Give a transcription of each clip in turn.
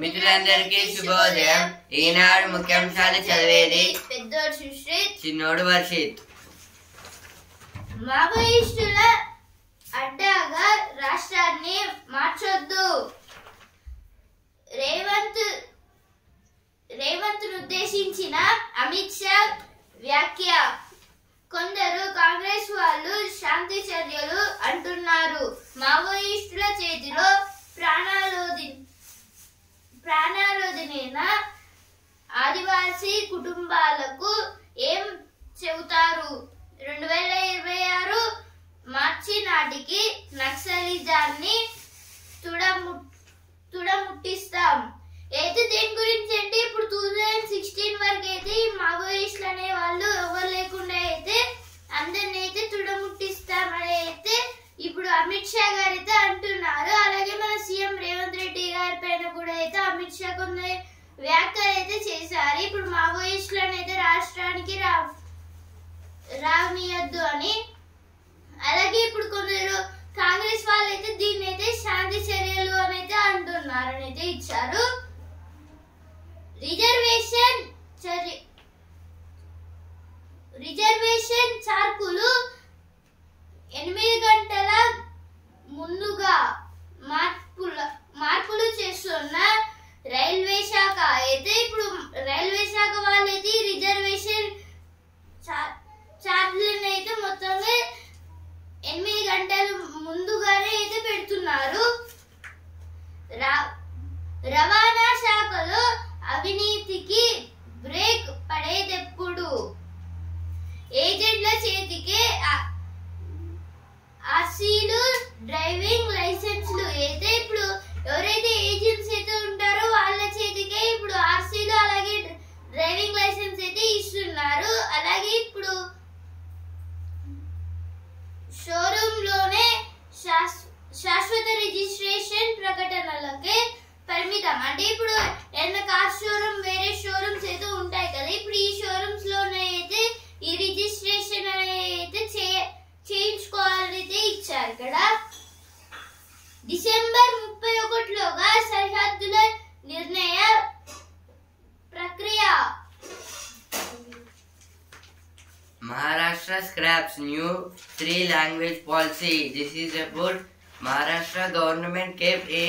మిత్రులందరికీ శుభోదయం. ఈనాడు ముఖ్యాంశాలు చదివేది పెద్దోడు సుశ్రీత్, చిన్నోడు వర్షిత్. మావోయిస్టుల అడ్డాగా రాష్ట్రాన్ని మార్చొద్దు. రేవంత్ ఉద్దేశించిన అమిత్ షా వ్యాఖ్య. కొందరు కాంగ్రెస్ వాళ్ళు శాంతి చర్యలు అంటున్నారు. మావోయిస్టుల చేతిలో ప్రాణాలోదిన ఆదివాసీ కుటుంబాలకు ఏం చెబుతారు? 2026 మార్చి నాటికి నక్సలిజాన్ని తుడముట్టిస్తాం. అయితే దేని గురించి అంటే ఇప్పుడు 2016 వరకు అయితే మావోయిస్టులు అనే వాళ్ళు ఎవరు లేకుండా అయితే అందరిని అయితే తుడముట్టిస్తామని అయితే ఇప్పుడు అమిత్ షా గారు అయితే అంటున్నారు. అలాగే మన సీఎం రేవంత్ రెడ్డి గారి పైన కూడా అయితే అమిత్ షా కొన్ని వ్యాఖ్యలు అయితే చేశారు. ఇప్పుడు మావోయిస్టులను అయితే రాష్ట్రానికి రానియద్దు అని. అలాగే ఇప్పుడు కొందరు కాంగ్రెస్ వాళ్ళు అయితే దీన్ని అయితే శాంతి చర్యలు అని అయితే అంటున్నారు అని అయితే ఇచ్చారు. రిజర్వేషన్ చార్కులు 8 గంటల ముందుగా మార్పులు చేస్తున్న రైల్వే శాఖ అయితే ఇప్పుడు రైల్వే శాఖ వాళ్ళైతే రిజర్వేషన్ చార్జీలను అయితే మొత్తంగా 8 గంటల ముందుగానే అయితే పెడుతున్నారు. రవాణా శాఖలో అవినీతికి బ్రేక్ పడేదెప్పుడు? ఏజెంట్ల చేతికే ఆర్సీలు, డ్రైవింగ్ లైసెన్స్లు అయితే ఇప్పుడు ఎవరైతే ఏజెంట్స్ అయితే ఉంటారో వాళ్ళ చేతికే ఇప్పుడు ఆర్సీలు అలాగే డ్రైవింగ్ లైసెన్స్ అయితే ఇస్తున్నారు. అలాగే ఇప్పుడు షోరూమ్ లోనే శాశ్వత రిజిస్ట్రేషన్ ప్రకటనలకే పరిమితం. అంటే ఇప్పుడు ఏదైనా కార్ షోరూమ్ వేరే షోరూమ్స్ అయితే ఉంటాయి కదా, ఇప్పుడు ఈ షోరూమ్స్ లోనే అయితే ఈ రిజిస్ట్రేషన్ అయితే చేయించుకోవాలని అయితే ఇచ్చారు కదా. డిసెంబర్ 31లోగా సరిహద్దుల నిర్ణయ ప్రక్రియ. Maharashtra scraps new 3 language policy. This is about Maharashtra government kept a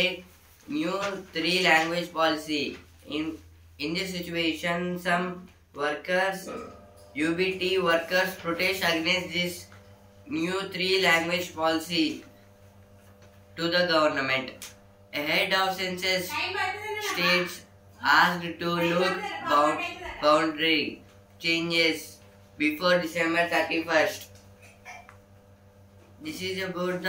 new 3 language policy. In this situation, some workers, UBT workers, protest against this new 3 language policy to the government. Ahead of census, states asked to look boundary changes before December 31st. This is about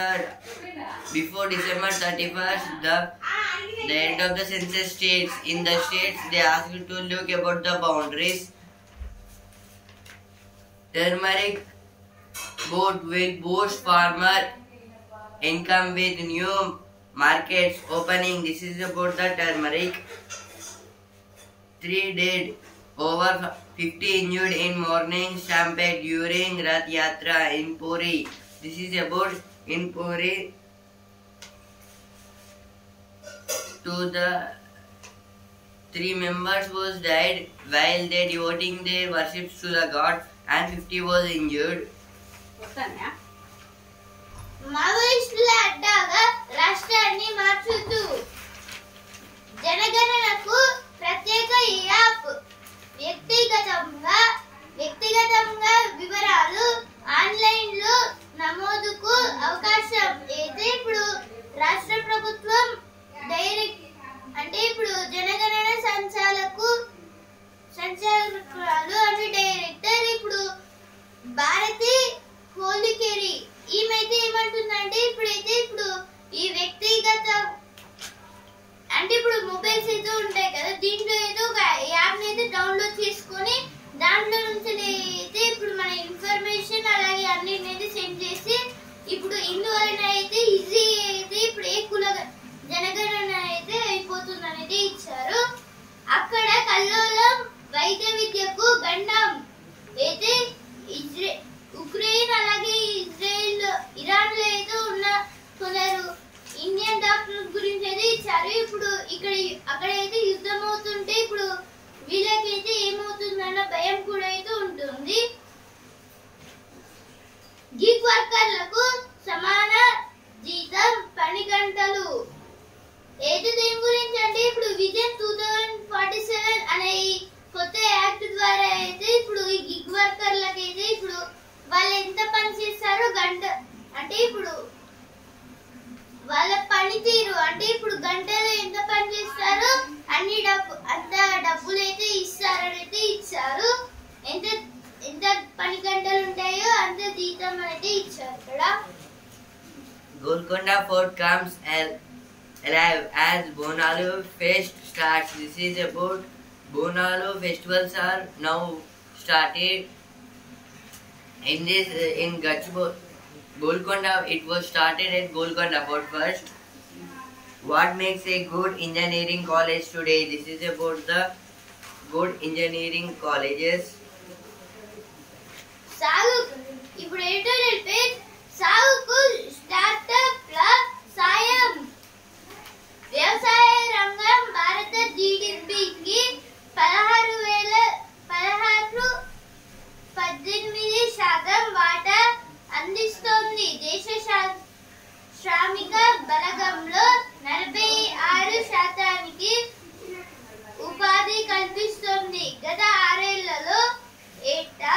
before December 31st, the end of the census states. In the states, they asked to look about the boundaries. Turmeric board will boost farmer income with new markets opening. This is about the turmeric. 3 dead, over 50 injured in morning stampede during Rath Yatra in Puri. This is about in Puri. The 3 members was died while they devoting their worships to the god, and 50 was injured. మావోయిస్టుల అడ్డాగా రాష్ట్రాన్ని మార్చొద్దు. జనగణనకు ప్రత్యేక app. వ్యక్తిగతంగా వివరాలు ఆన్లైన్లో నమోదుకు అవకాశం అయితే ఇప్పుడు రాష్ట్ర ప్రభుత్వం అంటే ఇప్పుడు జనగణన సంచాలకురాలు అంటే డైరెక్టర్ ఇప్పుడు భారతి హోలికేరి ఈమెయితే ఏమంటుందంటే ఇప్పుడు ఈ వ్యక్తిగత అంటే ఇప్పుడు మొబైల్స్ అయితే ఉంటాయి కదా, దీంట్లో ఏదో ఒక యాప్ అయితే డౌన్లోడ్ చేసుకొని దాంట్లో నుంచి అయితే ఇప్పుడు మన ఇన్ఫర్మేషన్ అలాగే అన్నిటిని సెండ్ చేసి ఇప్పుడు ఇందువలన అయితే ఈజీ అయితే ఇప్పుడు ఏ కుల జనగణన అయితే అయిపోతుంది అనేది ఇచ్చారు. అక్కడ కల్లోలం వైద్య విద్యకు గండం అయితే ఉక్రెయిన్ అలాగే ఇరాన్ లో అయితే ఉన్న కొందరు ఇండియన్ డాక్టర్ గురించి అయితే ఇచ్చారు. ఇప్పుడు అక్కడ అయితే వీళ్ళకైతే ఏమవుతుందన్న భయం కూడా అయితే ఉంటుంది. గిగ్ వర్కర్లకు సమాన జీతం, పని గంటలు. అయితే దీని గురించి అంటే ఇప్పుడు విజన్ 2047 అనే ఈ కొత్త యాక్ట్ ద్వారా అయితే ఇప్పుడు ఈ గిగ్ వర్కర్లకు అయితే ఇప్పుడు వాళ్ళు ఎంత పని చేస్తారో గంట అంటే ఇప్పుడు వాళ్ళ పనితీరు అంటే ఇప్పుడు గంటలో ఎంత పని చేస్తారో అంత డబ్బులు అయితే ఇస్తారనైతే ఇచ్చారు. ఎంత పని గంటలు ఉంటాయో అంత జీతం అయితే ఇచ్చారు. ఇక్కడ Golconda Fort comes alive as Bonalu Fest starts. This is about Bonalu festivals are now started in Golconda. It was started at Golconda Fort first. What makes a good engineering college today? This is about the good engineering colleges. సాగు ఇప్పుడు ఏంటంటే సాగుకు స్టార్టప్ల సాయం. వ్యవసాయ రంగం భారత జీడీపీకి 18% వాటా అందిస్తోంది. దేశ శ్రామిక బలగంలో 46% ఉపాధి కల్పిస్తోంది. గత 6 ఏళ్లలో ఏటా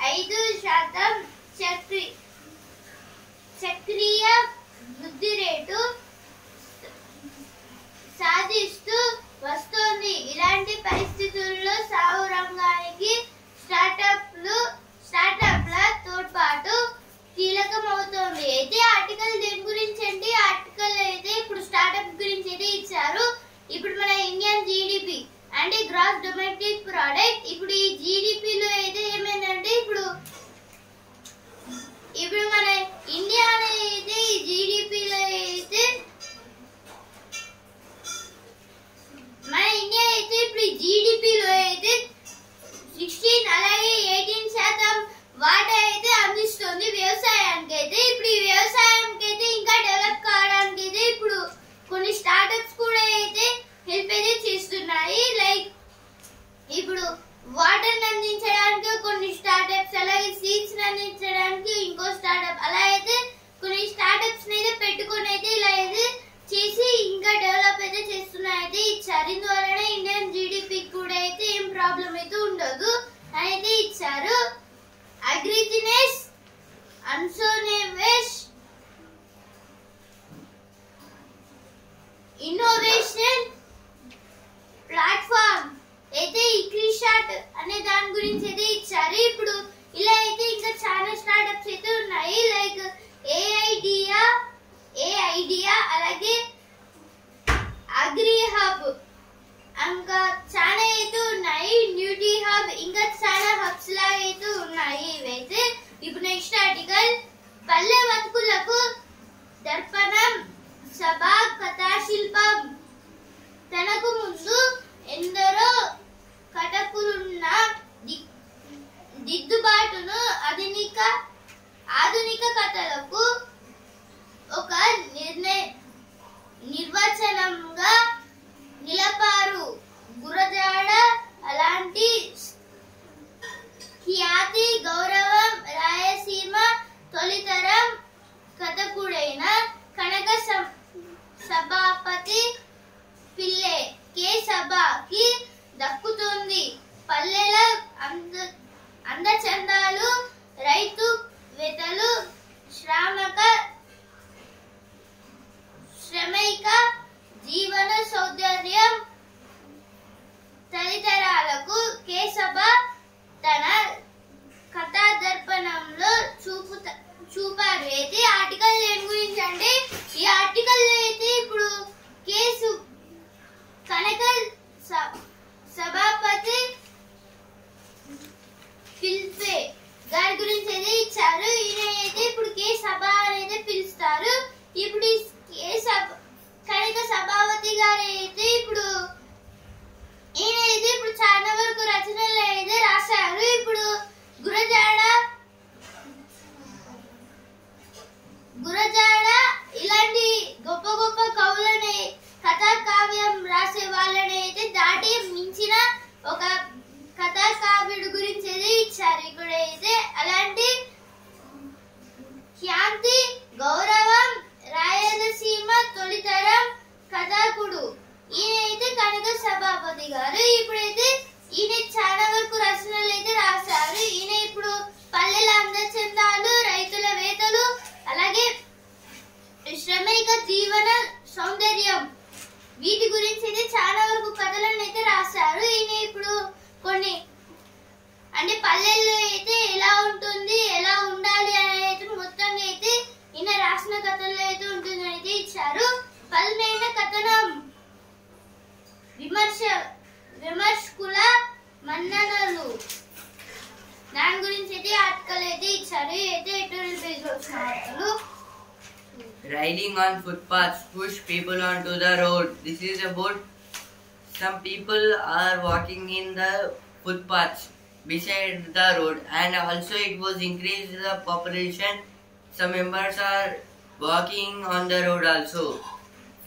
5% చక్రీయ వృద్ధి రేటు సాధిస్తూ వస్తోంది. ఇలాంటి పరిస్థితుల్లో సాగు రంగానికి స్టార్టప్ల తోడ్పాటు కీలకమవుతోంది. అయితే ఆర్టికల్ దేని గురించి అంటే ఆర్టికల్ అయితే ఇప్పుడు స్టార్టప్ గురించి అయితే ఇచ్చారు. ఇప్పుడు మన ఇండియన్ జీడిపి అంటే గ్రాస్ డొమెస్టిక్ ప్రోడక్ట్. ఇప్పుడు ఈ జీడిపిలో అయితే ఏమైందంటే ఇప్పుడు మన ఇండియా అయితే ఈ జీడిపిలో అయితే మన ఇండియా అయితే ఇప్పుడు జీడిపిలో అయితే 16 అలాగే 18% వాటా అయితే అందిస్తుంది వ్యవసాయానికి. అయితే ఇప్పుడు ఈ వ్యవసాయానికి అయితే ఇంకా డెవలప్ కావడానికి అయితే ఇప్పుడు కొన్ని స్టార్టప్స్ కూడా అయితే హెల్ప్ అయితే చేస్తున్నాయి. లైక్ ఇప్పుడు వాటర్ అందించడానికి కొన్ని స్టార్టప్స్, అలాగే సీడ్స్ అందించడానికి ఇంకో స్టార్టప్, అలా అయితే కొన్ని స్టార్టప్స్ అయితే పెట్టుకొని అయితే ఇలా అయితే చేసి ఇంకా డెవలప్ అయితే చేస్తున్నాయి అయితే ఇచ్చారు. ఇందువలన ఇండియన్ జీడిపి కూడా అయితే ఏం ప్రాబ్లం అయితే ఉండదు అయితే ఇచ్చారు. అగ్రిజినెస్ అన్సోనేవేష్ ఇన్నోవేషన్ ప్లాట్ఫామ్ అయితే ఇక్రిషాట్ అనే దాని గురించి అయితే ఇచ్చారు. ఇప్పుడు ఇలా అయితే ఇంకా చాలా స్టార్టప్స్ అయితే ఉన్నాయి. లైక్ ఏఐడియా అలాగే అగ్రి హబ్ ఇంకా చాలా అయితే ఉన్నాయి. న్యూటీ హబ్ ఇంకా చాలా హబ్స్ లాగా అయితే ఉన్నాయి ఇవైతే. ఇప్పుడు నెక్స్ట్ ఆర్టికల్ పల్లె బతుకులకు దర్పణం సభా కథాశిల్పం. తనకు ముందు ఎందరో కథకులున్న దిద్దుబాటును ఆధునిక కథలకు ఒక నిర్వచనంగా నిలపారు. గురజాడ అలాంటి ఖ్యాతి గౌరవం రాయసీమ తొలితరం కథకుడైన కనక సభాపతి పిల్లె కె సభకి దక్కుతుంది. పల్లెల అందచందాలు, రైతు వెతలు, శ్రమైక జీవన సౌందర్యం తదితరాలకు కె సభ తన కథా దర్పణంలో చూపారు. అయితే ఆర్టికల్ దేని గురించి అంటే ఈ ఆర్టికల్ అయితే ఇప్పుడు కేసు కనక సభాపతి పిల్పే గారి గురించి అయితే ఇచ్చారు. ఈయన అయితే ఇప్పుడు కే సభ అనేది పిలుస్తారు. ఇప్పుడు కనక సభాపతి గారు అయితే ఇప్పుడు ఈయన అయితే ఇప్పుడు చాలా వరకు రచనలు అయితే రాశారు. ఇప్పుడు గురజాడ ఇలాంటి గొప్ప గొప్ప కవులని కథా ఒక కథా కావ్యుడు గురించి అయితే ఇచ్చారు. ఇక్కడైతే అలాంటి శాంతి గౌరవం రాయలసీమ తొలితరం కథకుడు ఈయన అయితే కనక సభాపతి గారు. ఇప్పుడైతే ఈయన చాలా వరకు రచనలు అయితే రాశారు. ఈయన ఇప్పుడు పల్లెల అందచందాలు, రైతుల వేతలు, అలాగే శ్రమిక జీవన సౌందర్యం వీటి గురించి అయితే చాలా వరకు కథలను అయితే రాశారు. ఈయన ఇప్పుడు కొన్ని అంటే పల్లెల్లో అయితే ఎలా ఉంటుంది, ఎలా ఉండాలి అనేది అయితే మొత్తంగా అయితే ఈయన రాసిన కథల్లో అయితే ఉంటుందని అయితే ఇచ్చారు. పదునైన కథనం విమర్శకుల మన్ననలు దాని గురించి అయితే ఆర్టికల్ అయితే ఇచ్చారు. అయితే ఎడిటోరియల్ పేజ్ లో వచ్చిన వార్తలు. Riding on footpaths push people onto the road. This is about some people are walking in the footpaths beside the road, and also it was increased the population. Some members are walking on the road also.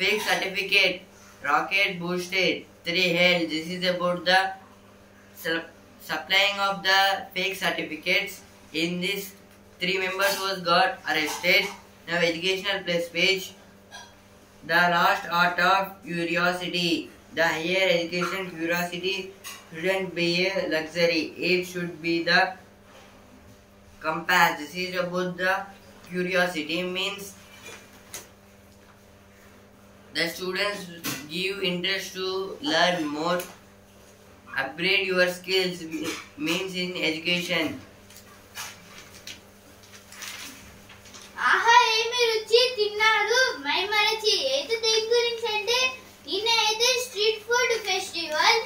Fake certificate, rocket boosted, 3 hell. This is about the supplying of the fake certificates. In this, 3 members was got arrested. Now educational plus page. The lost art of curiosity. The higher education curiosity shouldn't be a luxury. It should be the compass. This is about the curiosity means the students give interest to learn more. Upgrade your skills means in education. ఆహా ఏమి రుచి తిన్నాడు మైమరచి. అయితే దీని గురించి అంటే ఈయన అయితే స్ట్రీట్ ఫుడ్ ఫెస్టివల్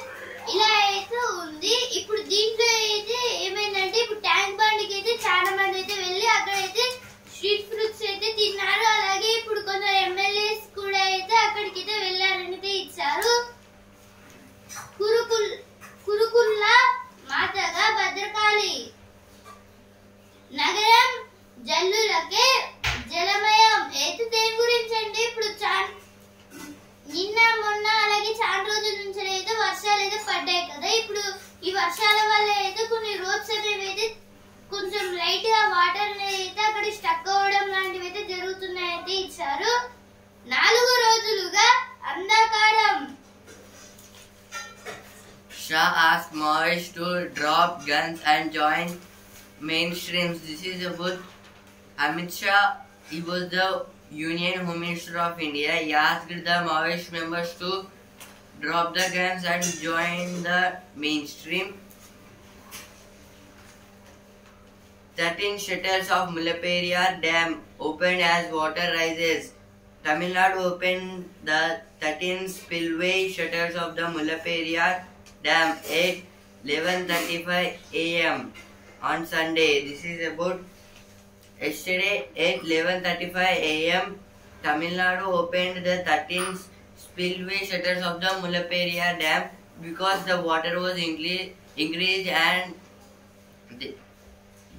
ఇలా అయితే ఉంది. ఇప్పుడు దీంట్లో అయితే ఏమైందంటే ఇప్పుడు ట్యాంక్ బండ్కి అయితే చాలా మంది అయితే వెళ్ళి అక్కడైతే స్ట్రీట్ ఫ్రూట్స్ అయితే తిన్నారు. అలాగే ఇప్పుడు కొందరు ఎమ్మెల్యేస్ కూడా అయితే అక్కడికి అయితే వెళ్ళారని అయితే ఇచ్చారు. కురుకుల్ల మాతగా భద్రకాళి నగరం జల్లులకే జలమయం. అయితే దేని గురించి అంటే ఇప్పుడు నిన్న మొన్న అలాగే చాలా రోజుల నుంచి అయితే వర్షాలు అయితే పడ్డాయి కదా. ఇప్పుడు ఈ వర్షాల వల్ల అయితే కొన్ని రోడ్స్ అనేవి అయితే కొంచెం లైట్ గా వాటర్ అయితే అక్కడ స్టక్ అవ్వడం లాంటివి అయితే జరుగుతున్నాయైతే ఇచ్చారు. 4 రోజులుగా అంధకారం. Shah asked Maoists to drop guns and join mainstreams. This is about Amit Shah. He was the Union Home Minister of India. He asked the Maoist members to drop the guns and join the mainstream. 13 shutters of Mullaperiyar Dam opened as water rises. Tamil Nadu opened the 13 spillway shutters of the Mullaperiyar Dam at 11:35 a.m. on Sunday. This is about yesterday at 11:35 a.m. Tamil Nadu opened the 13 spillway shutters of the Mullaperiyar Dam because the water was increased and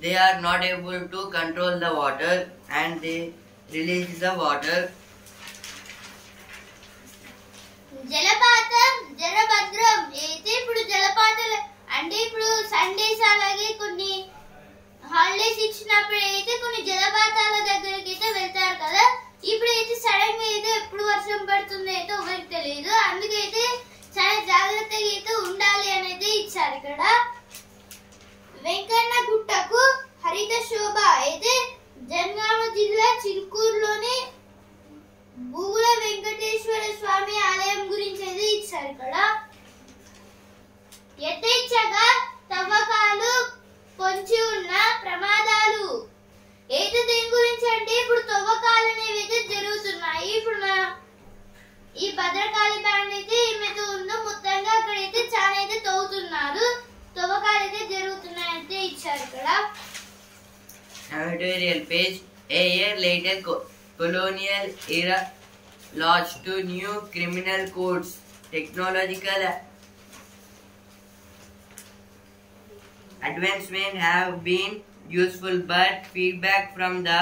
they are not able to control the water and they release the water. జలపాతం జలభద్రం. అయితే ఇప్పుడు జలపాతాలు అంటే ఇప్పుడు Sundays అలాగే కొన్ని holidays ఇచ్చినప్పుడు అయితే కొన్ని జలపాతాల దగ్గరికి అయితే వెళ్తారు కదా. ఇప్పుడు అయితే సడన్ గా అయితే ఎప్పుడు వర్షం పడుతుందో అయితే ఎవరికి తెలియదు. అందుకైతే చాలా జాగ్రత్తగా అయితే ఉండాలి అనేది ఇచ్చారు. ఇక్కడ వెంకన్న గుట్టకు హరిత శోభ. అయితే జనగామ జిల్లా చిలుకూరులోని భూగుల వెంకటేశ్వర స్వామి ఆలయం గురించి అయితే ఇచ్చారు. ఇక్కడ యథేచ్ఛగా తవ్వకాలు పొంచి ఉన్న ప్రమాదాలు. అయితే దీని గురించి అంటే ఇప్పుడు తవ్వకాలు అనేవి అయితే జరుగుతున్నాయి. ఇప్పుడు ఈ భద్రకాళి బ్యాండ్ అయితే ఏమైతే ఉందో మొత్తంగా అక్కడైతే చాలా అయితే తవ్వుతున్నారు. తవ్వకాలు అయితే జరుగుతున్నాయంటే ఇచ్చారు. ఇక్కడ Editorial page. A year later, colonial era launched 2 new criminal codes. Technological advancements have been useful, but feedback from the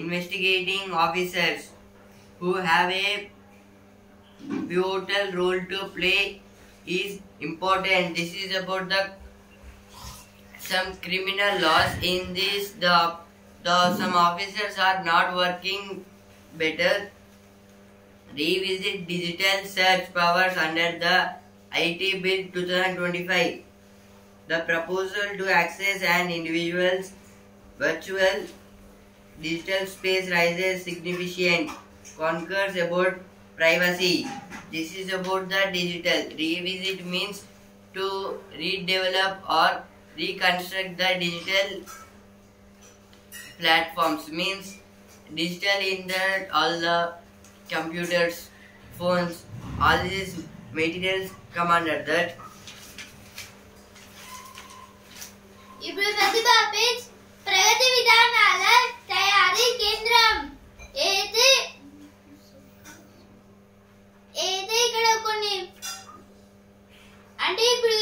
investigating officers who have a pivotal role to play is important. This is about the some criminal laws. In this, the some officers are not working better. Revisit digital search powers under the IT Bill 2025. The proposal to access an individual's virtual digital space raises significant concerns about privacy. This is about the digital. Revisit means to redevelop or reconstruct the digital platforms. Means digital in that all the computers, phones, all these materials come under that. ఇప్పుడు ప్రతిభ page ప్రగతి విధానాల తయారీ కేంద్రం ఏదైతే ఇక్కడ కొన్ని అంటే ఇప్పుడు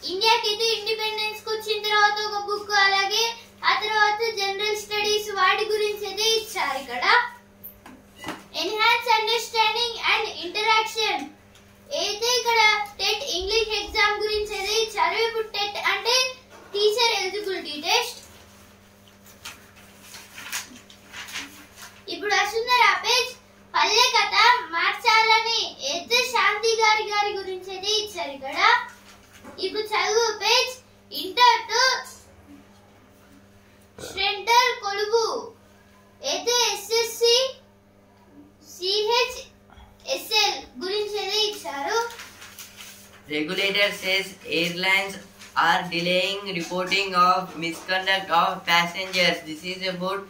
ఇండియాకి అయితే ఇండిపెండెన్స్ కు వచ్చిన తర్వాత ఒక బుక్, అలాగే ఆ తర్వాత జనరల్ స్టడీస్ వాటి గురించి అయితే ఇచ్చారు. ఇక్కడ ఎన్హాన్స్ అండర్స్టాండింగ్ అండ్ ఇంటరాక్షన్ అయితే ఇక్కడ టెట్ ఇంగ్లీష్ ఎగ్జామ్ గురించి అయితే ఇచ్చారు. ఇప్పుడు టెట్ అంటే టీచర్ ఎలిజిబిలిటీ టెస్ట్. ఇప్పుడు వస్తుందా పేజ్ పల్లె కథ మార్చాలని అయితే శాంతి గారి గురించి అయితే ఇచ్చారు ఇక్కడ. ఇప్పుడు చదువు పేజ్ ఇంటర్ టు సెంటర్ కొలువు అయితే ఎస్ఎస్సి సిహెచ్ఎస్ఎల్ గురించి అయితే ఇచ్చారు. Regulator says airlines are delaying reporting of misconduct of passengers. This is about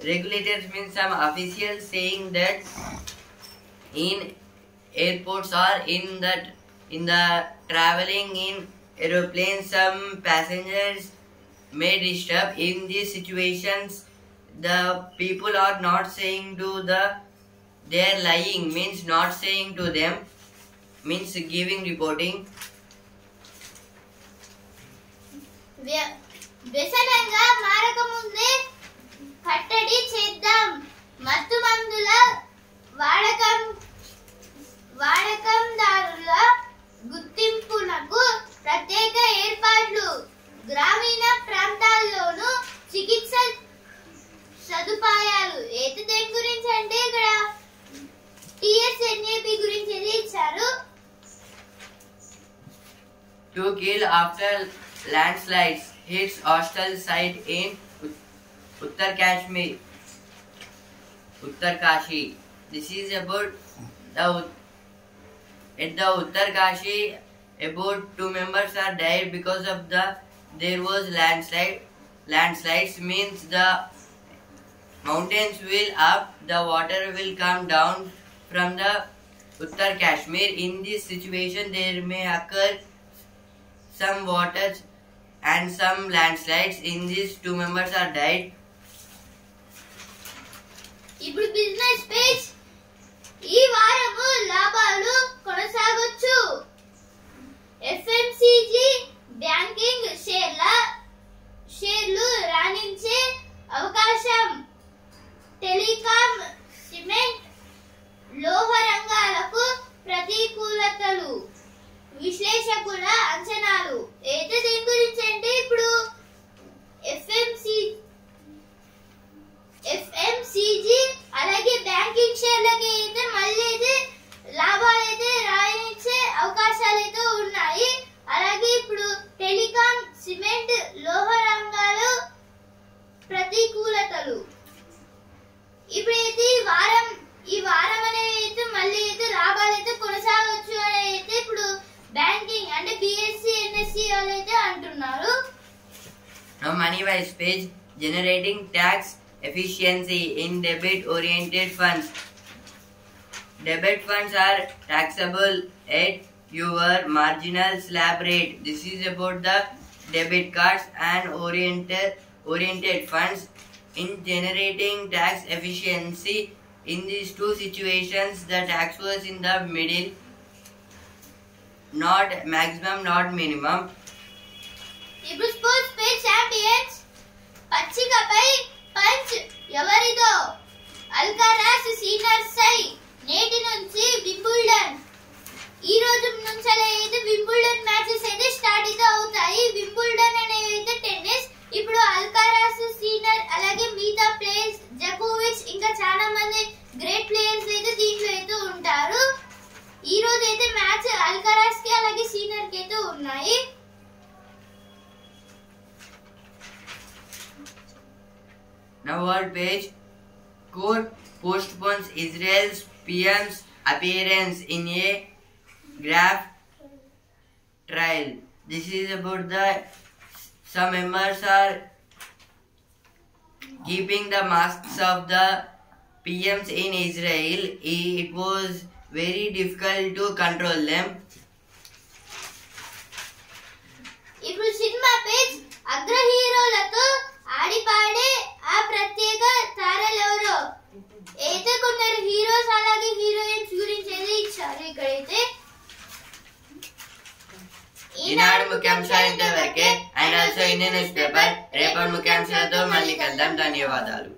regulators means some officials saying that in airports or in the traveling in aeroplanes some passengers may disturb. In these situations the people are not saying to they are lying, means not saying to them, means giving reporting. వ్యసనంగా మారకముందే కట్టడి చేద్దాం. మత్తు మందుల వాడకందారుల గుర్తింపునకు ప్రత్యేక ఏర్పాట్లు. గ్రామీణ ప్రాంతాల్లోనూ చికిత్స సదుపాయాలు. అయితే దేని గురించి అంటే ఇక్కడ టిఎస్ఎన్ఏపి గురించి ఇచ్చారు. To kill after landslides hits hostel site in Uttarkashi. This is about at the Uttarkashi about 2 members are died because of there was landslides means the mountains will up, the water will come down from the Uttar Kashmir. In this situation there may occur some water and some landslides. In this 2 members are died. ఇప్పుడు business page ఈ వారము లాభాలు కొనసాగొచ్చు. FMCG banking షేర్లు రాణించే అవకాశం. Telecom, cement, లోహ రంగాలకు ప్రతికూలతలు. విశ్లేషకుల అంచనాలు. అయితే దీని గురించి అంటే ఇప్పుడు ఎఫ్ఎంసిజి అలాగే బ్యాంకింగ్ షేర్లకి అయితే మళ్ళీ అయితే లాభాలు అయితే రాణించే అవకాశాలు అయితే ఉన్నాయి. అలాగే ఇప్పుడు టెలికాం, సిమెంట్, లోహ రంగాలు ప్రతికూలతలు. ఇప్పుడైతే ఈ వారం అనేది అయితే మళ్ళీ అయితే లాభాలు అయితే కొనసాగవచ్చు అని అయితే ఇప్పుడు బ్యాంకింగ్ అంటే బిఎస్సి ఎన్ఎస్సి వాళ్ళు అయితే అంటున్నారు. Now money-wise page generating tax efficiency in debit-oriented funds. Debit funds are taxable at your marginal slab rate. This is about the debit cards and oriented funds. In generating tax efficiency in these two situations, the tax was in the middle, not maximum, not minimum. ఇప్పుడు sports page champions పచ్చికపై punch ఎవరిదో అల్కారాజ్ senior సై నేటి నుంచి Wimbledon అల్కారాస్, Sinner, అలాగే మిగతా players జకోవిచ్ ఇంకా చాలా మంది great players అయితే దీంట్లో అయితే ఉంటారు. ఈ రోజు అయితే మ్యాచ్ అల్కారాస్ కి అలాగే సీనర్ కి అయితే ఉన్నాయి. Now world page. Court postpones Israel's PM's appearance in a grave trial. This is about the some members are keeping the masks of the PMs in Israel. It was very difficult to control them. ఇప్పుడు cinema page అగ్ర హీరోలతో ఆడిపాడే ఆ ప్రత్యేక తారలెవరో అయితే కొందరు heroes అలాగే heroines గురించి అయితే ఇచ్చారు. ఇక్కడైతే ఈనాడు ముఖ్యాంశాలు ఇంతవరకే. And also Indian news paper రేపటి ముఖ్యాంశాలతో మళ్ళీ కలుద్దాం. ధన్యవాదాలు.